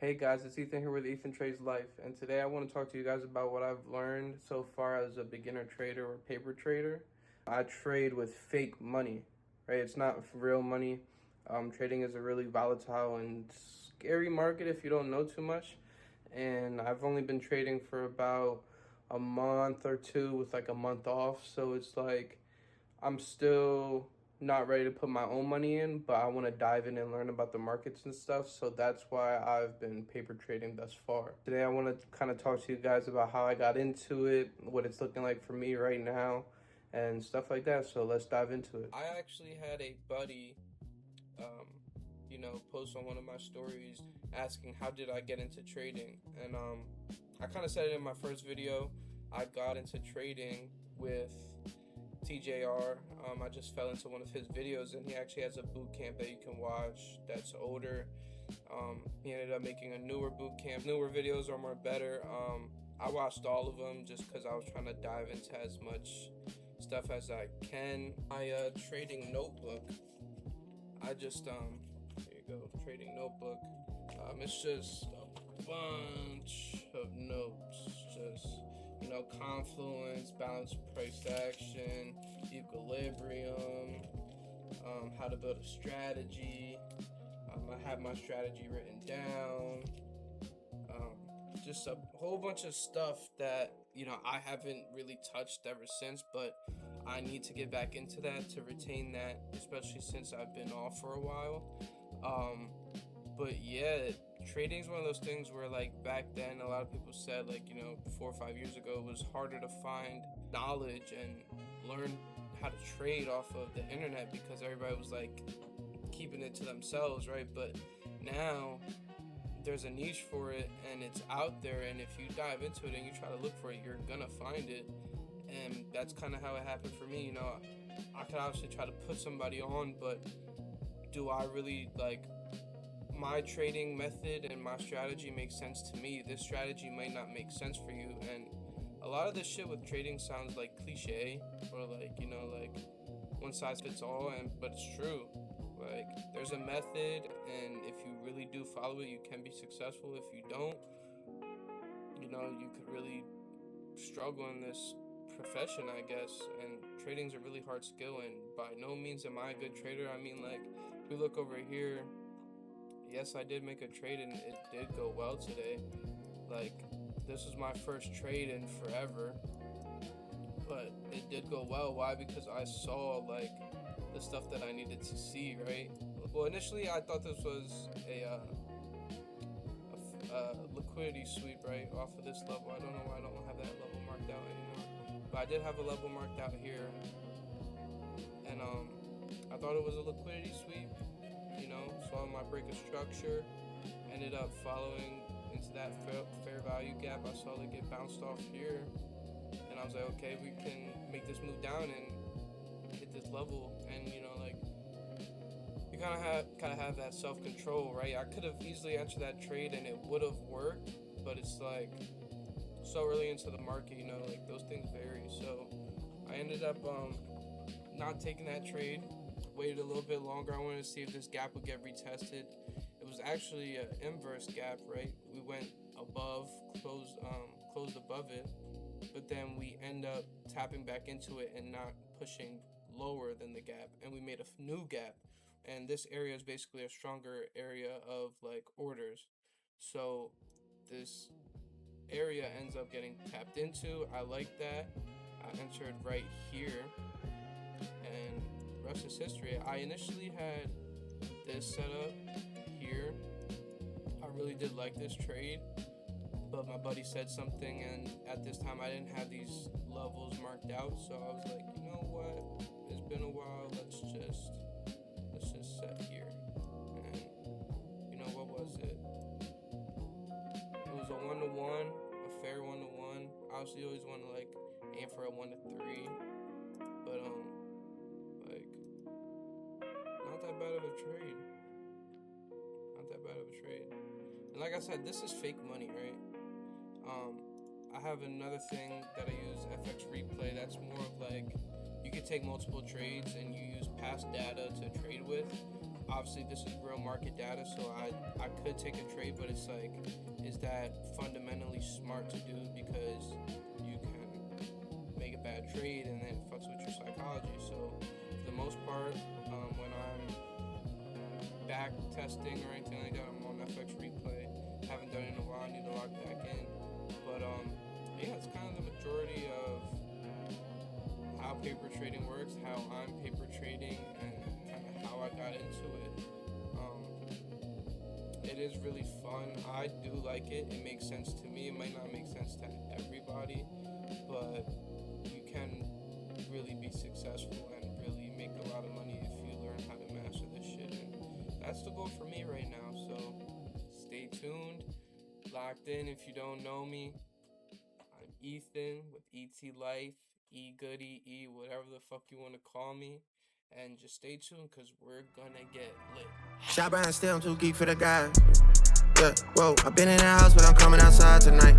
Hey guys, it's Ethan here with Ethan Trades Life, and today I want to talk to you guys about what I've learned so far as a beginner trader or paper trader. I trade with fake money, right? It's not real money. Trading is a really volatile and scary market if you don't know too much, and I've only been trading for about a month or two with like a month off, so it's like I'm still not ready to put my own money in, but I want to dive in and learn about the markets and stuff. So that's why I've been paper trading thus far. Today, I want to kind of talk to you guys about how I got into it, what it's looking like for me right now, and stuff like that. So let's dive into it. I actually had a buddy, um, post on one of my stories asking how did I get into trading, and I kind of said it in my first video. I got into trading with TJR. I just fell into one of his videos, and he actually has a boot camp that you can watch that's older. He ended up making a newer boot camp. Newer videos are more better. I watched all of them just because I was trying to dive into as much stuff as I can. My trading notebook. Here you go, trading notebook. It's just a bunch of notes, just confluence, balance, price action, equilibrium, how to build a strategy. I have my strategy written down. Just a whole bunch of stuff that I haven't really touched ever since, but I need to get back into that to retain that, especially since I've been off for a while. But yeah, trading is one of those things where, like, back then a lot of people said, like, 4 or 5 years ago, it was harder to find knowledge and learn how to trade off of the internet because everybody was like keeping it to themselves, right? But now there's a niche for it and it's out there, and if you dive into it and you try to look for it, you're gonna find it. And that's kind of how it happened for me. I could obviously try to put somebody on, but do I really, like, my trading method and my strategy makes sense to me? This strategy might not make sense for you. And a lot of this shit with trading sounds like cliche, or like, like one size fits all, but it's true. Like, there's a method, and if you really do follow it, you can be successful. If you don't, you could really struggle in this profession, I guess. And trading's a really hard skill, and by no means am I a good trader. I mean, like, if we look over here, yes, I did make a trade and it did go well today. Like, this was my first trade in forever, but it did go well. Why? Because I saw, like, the stuff that I needed to see, right? Well, initially I thought this was a liquidity sweep, right, off of this level. I don't know why I don't have that level marked out anymore, but I did have a level marked out here, and I thought it was a liquidity sweep. Saw my break of structure, ended up following into that fair value gap. I saw it get bounced off here, and I was like, okay, we can make this move down and hit this level. And like, you kind of have that self-control, right? I could have easily entered that trade and it would have worked, but it's like so early into the market, like, those things vary. So I ended up not taking that trade, waited a little bit longer. I wanted to see if this gap would get retested. It was actually an inverse gap, right? We went above, closed above it, but then we end up tapping back into it and not pushing lower than the gap, and we made a new gap. And this area is basically a stronger area of, like, orders. So this area ends up getting tapped into. I like that. I entered right here, and the rest is history. I initially had this set up here. I really did like this trade, but my buddy said something, and at this time I didn't have these levels marked out, so I was like, you know what? It's been a while. Let's just set here. And what was it? It was a 1-to-1, a fair 1-to-1. Obviously, you always want to, like, aim for a 1-to-3, but like, not that bad of a trade. Not that bad of a trade. And like I said, this is fake money, right? I have another thing that I use, FX Replay. That's more of like, you could take multiple trades and you use past data to trade with. obviously this is real market data, so I could take a trade, but it's like, is that fundamentally smart to do? Because you can make a bad trade and then it fucks with your psychology. So for the most part, when I'm back testing or anything like that, I'm on FX replay. Haven't done it in a while. I need to log back in. But yeah, it's kind of the majority of how paper trading works, how I'm paper trading, and kind of how I got into it. It is really fun. I do like it. It makes sense to me. It might not make sense to everybody, but you can really be successful and really make a lot of money if you learn how to master this shit. And that's the goal for me right now. So stay tuned, locked in. If you don't know me, I'm Ethan with ET Life, E Goody, E whatever the fuck you want to call me. And just stay tuned, because we're gonna get lit. Shot behind still, I'm too geek for the guy. Yeah, whoa, I've been in the house, but I'm coming outside tonight.